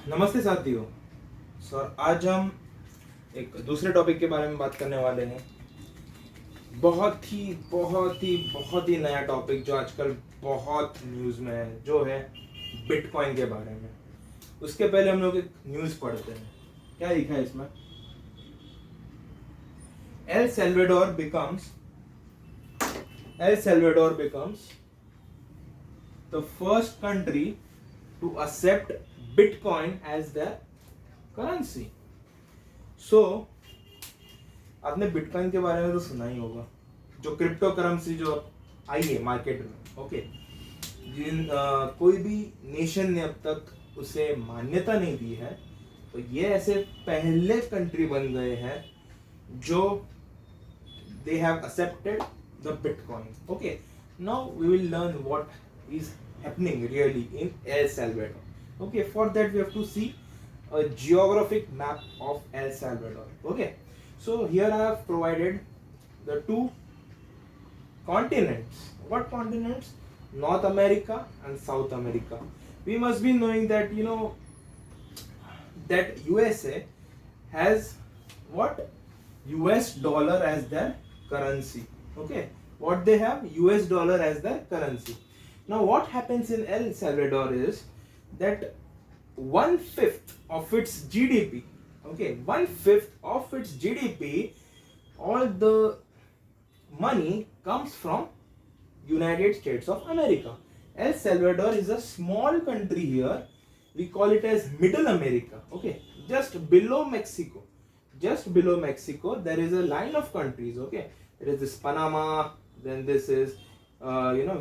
नमस्ते साथियों। सर आज हम एक दूसरे टॉपिक के बारे में बात करने वाले हैं। बहुत ही नया टॉपिक जो आजकल बहुत न्यूज़ में है, जो है बिटकॉइन के बारे में। उसके पहले हम लोग एक न्यूज़ पढ़ते हैं। क्या लिखा है इसमें? El Salvador becomes the first country to accept Bitcoin as their currency. So, आपने बिटकॉइन के बारे में तो सुना ही होगा, जो क्रिप्टो करेंसी जो आई है मार्केट में। ओके, कोई भी नेशन ने अब तक उसे मान्यता नहीं दी है, तो ये ऐसे पहले कंट्री बन गए हैं जो they have accepted the Bitcoin. Okay, now we will learn what is happening really in El Salvador. Okay, for that we have to see a geographic map of El Salvador. Okay, so here I have provided the two continents. What continents? North America and South America. We must be knowing that that USA has what? US dollar as their currency. Okay, what they have? US dollar as their currency. Now what happens in El Salvador is that 1/5 of its GDP, okay, 1/5 of its GDP, all the money comes from United States of America. El Salvador is a small country here. We call it as Middle America. Okay, just below Mexico. Just below Mexico, there is a line of countries. Okay, there is this Panama, then this is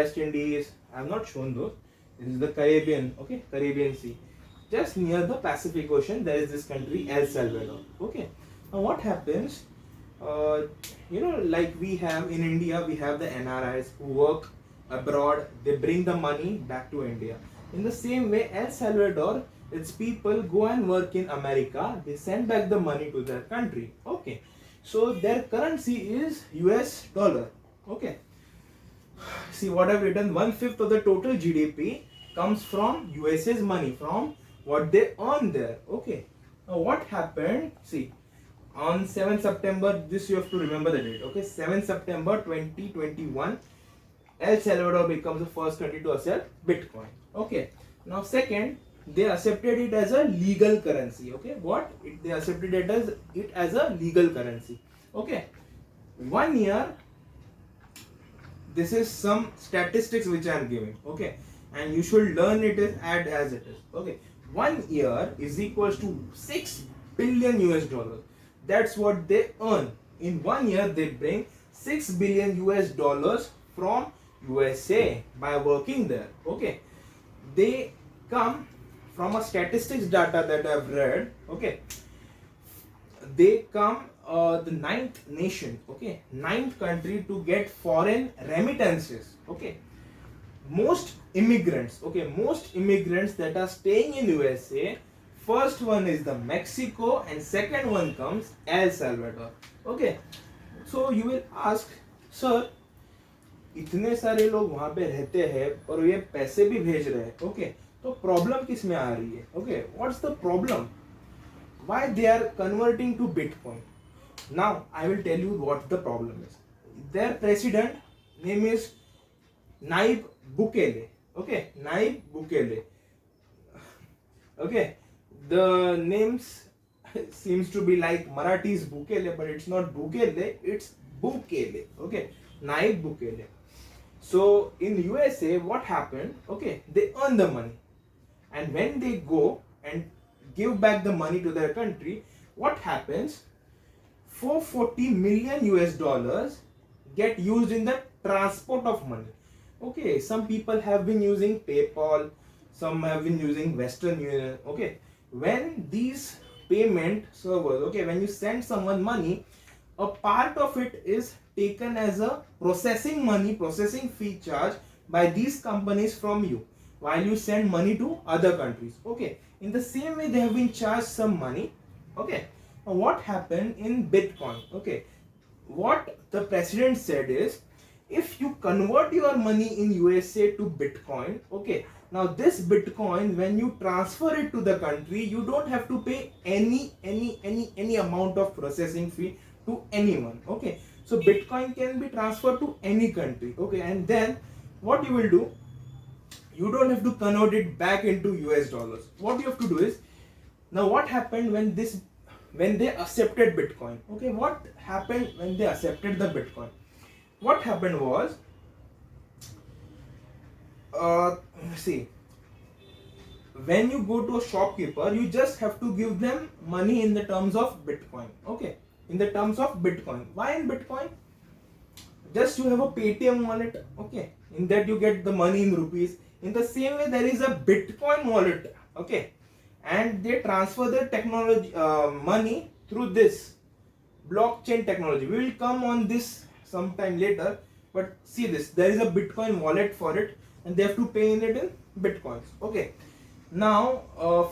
West Indies. I have not shown those. This is the Caribbean. Okay, Caribbean Sea. Just near the Pacific Ocean, there is this country El Salvador. Okay, now what happens? Like we have in India, we have the NRIs who work abroad. They bring the money back to India. In the same way, El Salvador, its people go and work in America. They send back the money to their country. Okay, so their currency is US dollar. Okay, see what I've written. 1/5 of the total GDP comes from USA's money, from what they earn there. Okay, now what happened? See, on 7 September, this you have to remember the date. Okay, 7 September 2021, El Salvador becomes the first country to accept Bitcoin. Okay, now second, they accepted it as a legal currency. Okay, they accepted it as a legal currency. Okay, 1 year, this is some statistics which I am giving. Okay, and you should learn it as it is. Okay, 1 year is equals to 6 billion US dollars. That's what they earn in 1 year. They bring 6 billion US dollars from USA by working there. Okay, they come from a statistics data that I've read. Okay, they come the ninth nation, okay, ninth country to get foreign remittances. Okay, most immigrants that are staying in USA, first one is the Mexico and second one comes El Salvador. Okay, so you will ask, sir, इतने सारे लोग वहां पे रहते हैं और ये पैसे भी भेज रहे हैं। ओके, तो प्रॉब्लम किस में आ रही है? Okay, what's the problem? Why they are converting to Bitcoin? Now I will tell you what the problem is. Their president name is Nayib Bukele. Okay, Nayib Bukele. Okay, the names seems to be like Marathi's Bukele, but it's not Bukele, it's Bukele. Okay, Nayib Bukele. So in USA, what happened? Okay, they earn the money, and when they go and give back the money to their country, what happens? 440 million US dollars get used in the transport of money. Okay, some people have been using PayPal, some have been using Western Union. Okay, when these payment servers, okay, when you send someone money, a part of it is taken as a processing fee charge by these companies from you while you send money to other countries. Okay, in the same way they have been charged some money. Okay, now what happened in Bitcoin? Okay, what the president said is, if you convert your money in USA to Bitcoin, okay, Now this Bitcoin, when you transfer it to the country, you don't have to pay any amount of processing fee to anyone. Okay, so Bitcoin can be transferred to any country. Okay, and then what you will do, you don't have to convert it back into US dollars. What you have to do is, now what happened when they accepted Bitcoin? Okay, what happened when they accepted the Bitcoin? What happened was, uh, see, when you go to a shopkeeper, you just have to give them money in the terms of Bitcoin. Okay, in the terms of Bitcoin. Why in Bitcoin? Just you have a Paytm wallet. Okay, in that you get the money in rupees. In the same way, there is a Bitcoin wallet. Okay, and they transfer the technology money through this blockchain technology. We will come on this sometime later, but see this, there is a Bitcoin wallet for it, and they have to pay in it in Bitcoins. Okay, now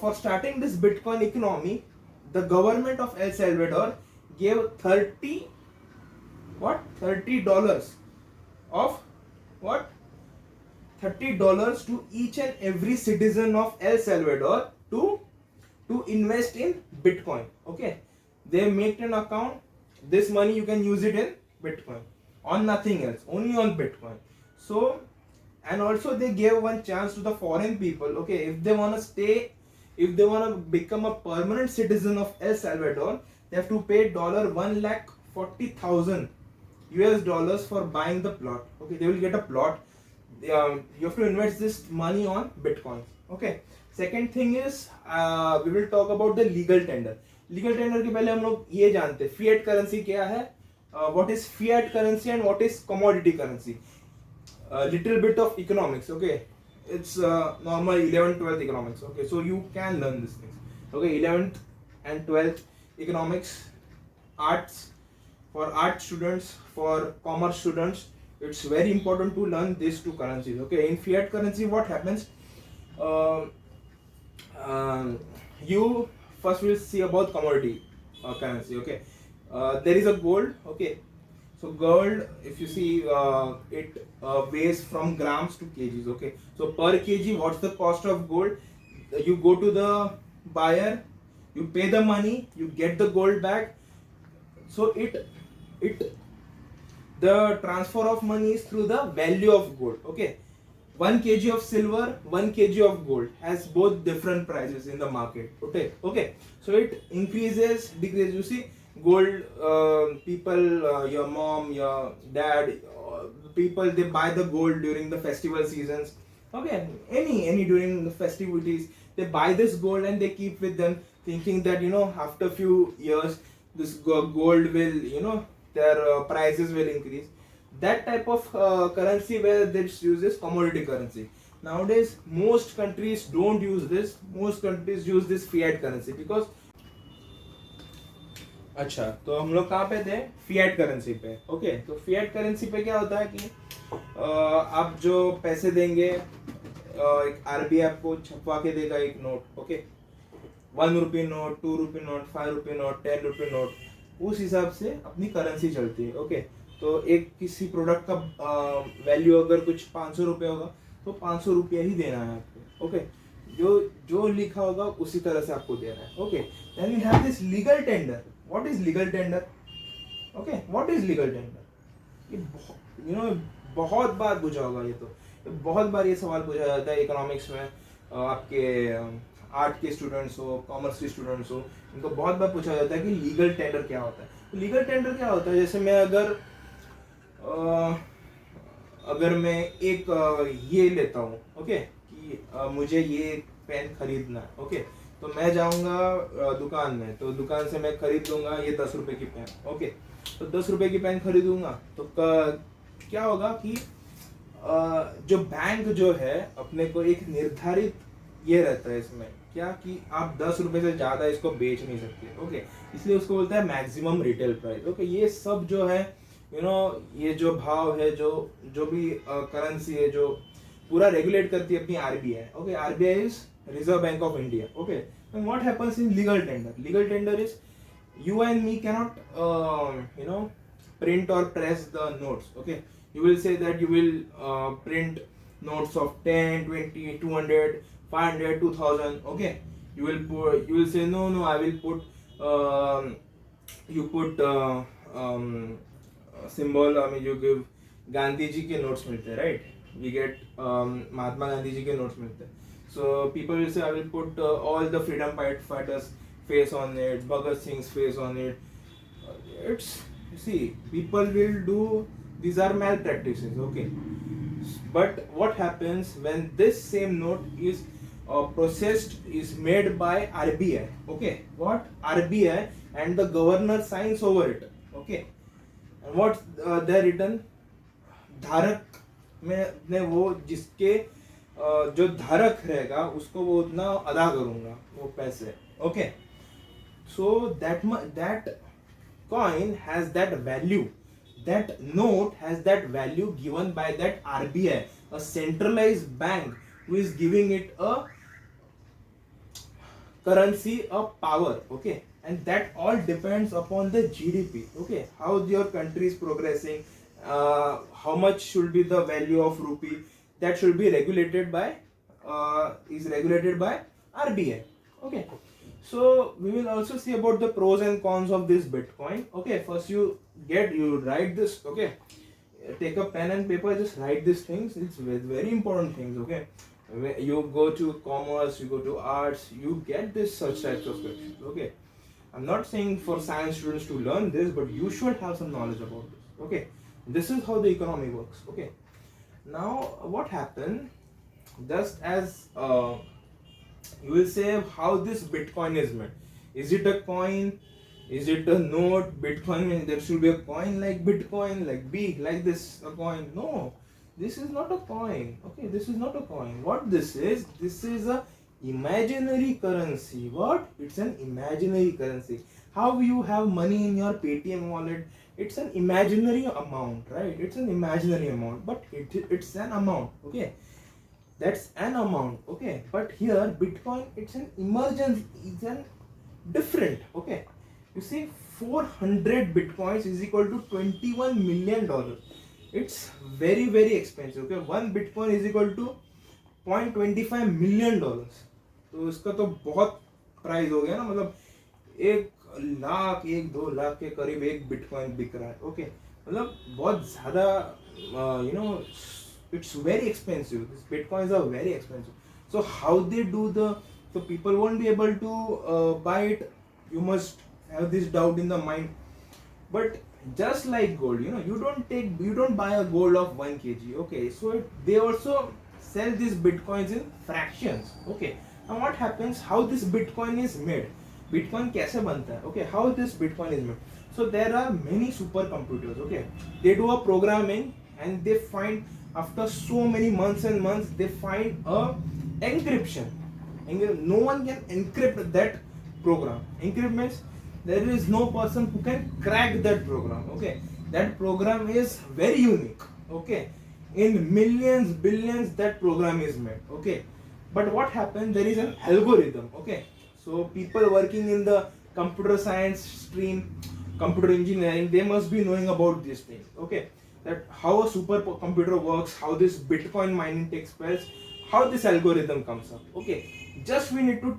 for starting this Bitcoin economy, the government of El Salvador gave $30 of what $30 to each and every citizen of El Salvador to invest in Bitcoin. Okay, they make an account. This money you can use it in Bitcoin, on nothing else, only on Bitcoin. So, and also they gave one chance to the foreign people. Okay, if they want to stay, if they want to become a permanent citizen of El Salvador, they have to pay $1,40,000 US dollars for buying the plot. Okay, they will get a plot. You have to invest this money on Bitcoin. Okay, second thing is we will talk about the legal tender. Legal tender के पहले हम लोग ये जानते हैं fiat currency क्या है, what is fiat currency and what is commodity currency. Little bit of economics. Okay, it's normal 11th 12th economics. Okay, so you can learn these things. Okay, 11th and 12th economics, arts, for art students, for commerce students, it's very important to learn these two currencies. Okay, in fiat currency what happens, you first will see about commodity currency. Okay, there is a gold. Okay, so gold, if you see, it weighs from grams to kgs. Okay, so per kg, what's the cost of gold? You go to the buyer, you pay the money, you get the gold back. So the transfer of money is through the value of gold. Okay, 1 kg of silver, 1 kg of gold has both different prices in the market. Okay, so it increases, decreases. You see, gold, people, your mom, your dad, people, they buy the gold during the festival seasons. Okay, any during the festivities, they buy this gold and they keep with them, thinking that, you know, after few years this gold will, you know, their prices will increase. That type of currency where they use this commodity currency. Nowadays most countries don't use this. Most countries use this fiat currency because, अच्छा, तो हम लोग कहाँ पे थे? Fiat currency पे. Okay, तो fiat currency पे क्या होता है कि आप जो पैसे देंगे, एक आरबीआई आपको छपवा के देगा एक नोट. ओके, 1 रुपये नोट, 2 रुपये नोट, 5 रुपये नोट, 10 रुपये नोट, उस हिसाब से अपनी करेंसी चलती है. ओके, तो एक किसी प्रोडक्ट का वैल्यू अगर कुछ 500 रुपये होगा तो 500 रुपये ही देना है आपको. ओके, जो लिखा होगा उसी तरह से आपको देना है. Okay, then we have this legal tender. What is legal tender? Okay, what is legal tender? ये यू नो बहुत बार पूछा होगा. ये तो बहुत बार ये सवाल पूछा जाता है इकोनॉमिक्स में. आपके आर्ट के स्टूडेंट्स हो, कॉमर्स के स्टूडेंट्स हो, इनको बहुत बार पूछा जाता है कि लीगल टेंडर क्या होता है. तो लीगल टेंडर क्या होता है? जैसे मैं अगर मैं एक ये लेता हूँ, ओके, कि मुझे ये पेन खरीदना है. ओके, तो मैं जाऊँगा दुकान में, तो दुकान से मैं खरीद लूँगा ये 10 रुपये की पेन. ओके, तो 10 रुपये की पेन खरीदूँगा तो क्या होगा कि जो बैंक जो है अपने को एक निर्धारित ये रहता है इसमें क्या कि आप 10 रुपये से ज़्यादा इसको बेच नहीं सकते. ओके, इसलिए उसको बोलता है मैक्सिमम रिटेल प्राइस. ओके, ये सब जो है, यू नो, ये जो भाव है, जो भी करेंसी है, जो पूरा रेगुलेट करती है अपनी RBI. Okay, RBI is reserve bank of India. Okay, and what happens in legal tender? Legal tender is you and me cannot print or press the notes. Okay, you will say that you will print notes of 10, 20, 200, 500, 2000. Okay, you will say no, I will put you put symbol, I mean you give Gandhi ji के notes मिलते हैं, right? We get Mahatma Gandhi ji के notes मिलते हैं. So people will say I will put all the freedom fighters face on it, Bhagat Singh's face on it. It's, you see, people will do, these are malpractices, okay? But what happens when this same note is processed, is made by RBI, okay? What? RBI, and the governor signs over it, okay? And what they written? धारक में वो जिसके जो धारक रहेगा उसको वो उतना अदा करूंगा वो पैसे, okay? So that coin has that value, that note has that value given by that RBI, a centralized bank who is giving it a currency, a power, okay? And that all depends upon the GDP, okay? How your country is progressing, how much should be the value of rupee, that should be regulated by RBI, okay? So we will also see about the pros and cons of this Bitcoin, okay? First you write this, okay? Take a pen and paper, just write these things. It's very important things, okay? You go to commerce, you go to arts, you get this such types of questions, okay? I'm not saying for science students to learn this, but you should have some knowledge about this, okay? This is how the economy works, okay? Now what happened, just as you will say how this Bitcoin is made. Is it a coin? Is it a note? Bitcoin means there should be a coin like Bitcoin, like B, like this, a coin. No, this is not a coin, okay? This is not a coin. What this is a imaginary currency. What? It's an imaginary currency. How you have money in your Paytm wallet, it's an imaginary amount, right? It's an imaginary amount, but it's an amount, okay? That's an amount, okay? But here Bitcoin, it's an emergence, it's an different, okay? You see, 400 Bitcoins is equal to $21 million. It's very, very expensive, okay? One Bitcoin is equal to $0.25 million. तो इसका तो बहुत price हो गया ना, मतलब 1 लाख के करीब एक बिटकॉइन बिक रहा है, ओके? मतलब बहुत ज्यादा, you know, it's very expensive. These bitcoins are very expensive. So how they do so people won't be able to buy it. You must have this doubt in the mind. But just like gold, you know, you don't buy a gold of 1 kg, okay? So they also sell these bitcoins in fractions, okay? Now what happens, how this bitcoin is made? Bitcoin कैसे बनता है, okay? How this bitcoin is made? So there are many supercomputers, okay? They do a programming and they find, after so many months and months, they find a encryption. No one can encrypt that program. Encrypt means there is no person who can crack that program, okay? That program is very unique, okay? In millions, billions, that program is made, okay? But what happens, there is an algorithm, okay? So people working in the computer science stream, computer engineering, they must be knowing about these things, okay? That how a supercomputer works, how this Bitcoin mining takes place, how this algorithm comes up, okay? Just we need to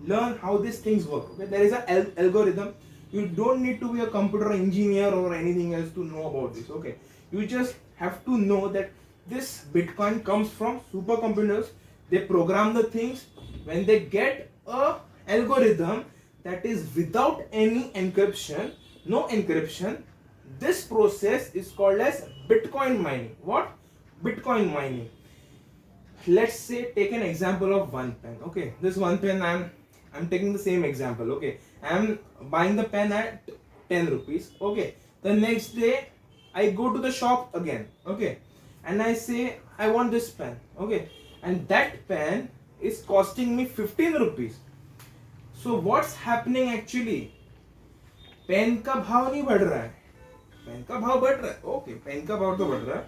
learn how these things work, okay? There is an algorithm. You don't need to be a computer engineer or anything else to know about this, okay? You just have to know that this Bitcoin comes from supercomputers. They program the things. When they get a algorithm that is without any encryption, no encryption, this process is called as Bitcoin mining. What? Bitcoin mining. Let's say, take an example of one pen, okay? This one pen, I'm taking the same example, okay? I'm buying the pen at 10 rupees, okay? The next day I go to the shop again, okay? And I say I want this pen, okay? And that pen is costing me 15 rupees. So what's happening actually? Pen का भाव नहीं बढ़ रहा है, pen का भाव बढ़ रहा है, ओके? पेन का भाव तो बढ़ रहा है,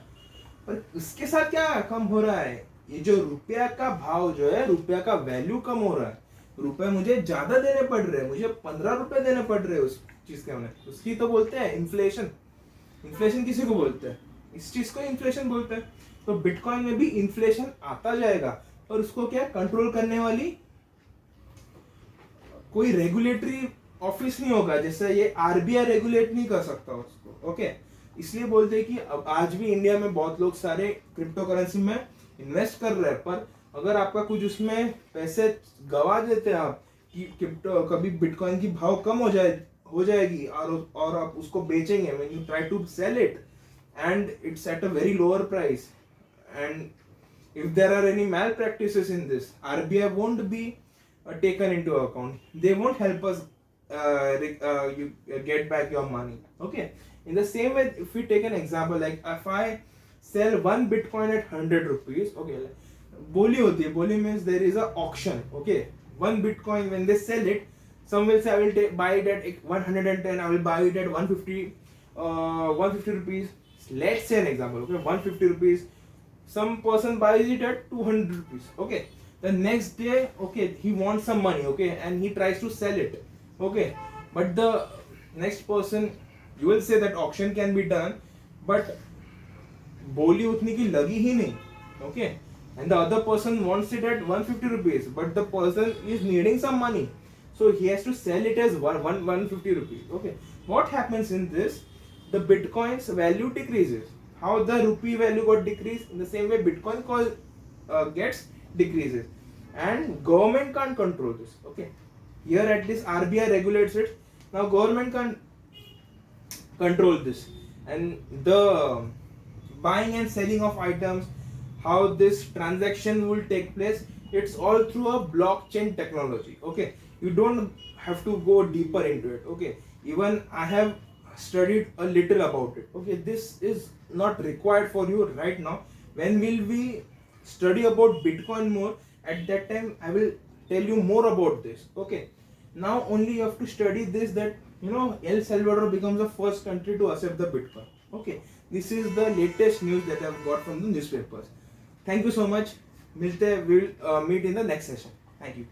पर इसके साथ क्या कम हो रहा है? ये जो रुपया का भाव जो है, रुपया का वैल्यू कम हो रहा है. रुपए मुझे ज्यादा देने पड़ रहे हैं, मुझे 15 रुपए देने पड़ रहे हैं उस चीज के होने. उसकी तो बोलते हैं इन्फ्लेशन. इन्फ्लेशन किसी को बोलते हैं? इस चीज को इन्फ्लेशन बोलते हैं। तो बिटकॉइन में भी इन्फ्लेशन आता जाएगा, और उसको क्या कंट्रोल करने वाली कोई रेगुलेटरी ऑफिस नहीं होगा, जैसे ये आरबीआई रेगुलेट नहीं कर सकता उसको। ओके, इसलिए बोलते हैं कि अब आज भी इंडिया में बहुत लोग सारे क्रिप्टो करेंसी में इन्वेस्ट कर रहे हैं, पर अगर आपका कुछ उसमें पैसे गवा देते हैं आप कि क्रिप्टो कभी बिटकॉइन की भाव कम हो जाएगी और आप उसको बेचेंगे, when you try to sell it and it's at a very lower price, and if there are any malpractices in this, RBI won't be taken into account. They won't help us you get back your money. Okay, in the same way, if we take an example, like if I sell one bitcoin at 100 rupees, okay, boli hoti hai, boli means there is a auction. Okay, one bitcoin, when they sell it, some will say I will buy it at 110, I will buy it at 150 rupees. Let's say an example, okay, 150 rupees, some person buys it at 200 rupees. Okay, the next day, okay, he wants some money, okay, and he tries to sell it. Okay, but the next person, you will say that auction can be done, but बोली उतनी की लगी ही नहीं. Okay, and the other person wants it at 150 rupees, but the person is needing some money, so he has to sell it as 150 rupees. Okay, what happens in this? The bitcoin's value decreases. How the rupee value got decreased, in the same way bitcoin gets decreases, and government can't control this. Okay, here at this RBI regulates it. Now government can't control this, and the buying and selling of items, how this transaction will take place, it's all through a blockchain technology. Okay, you don't have to go deeper into it. Okay, even I have studied a little about it. Okay, this is not required for you right now. When will we study about bitcoin more, at that time I will tell you more about this. Okay, now only you have to study this, that El Salvador becomes the first country to accept the bitcoin. Okay, this is the latest news that I've got from the newspapers. Thank you so much. We'll meet in the next session. Thank you.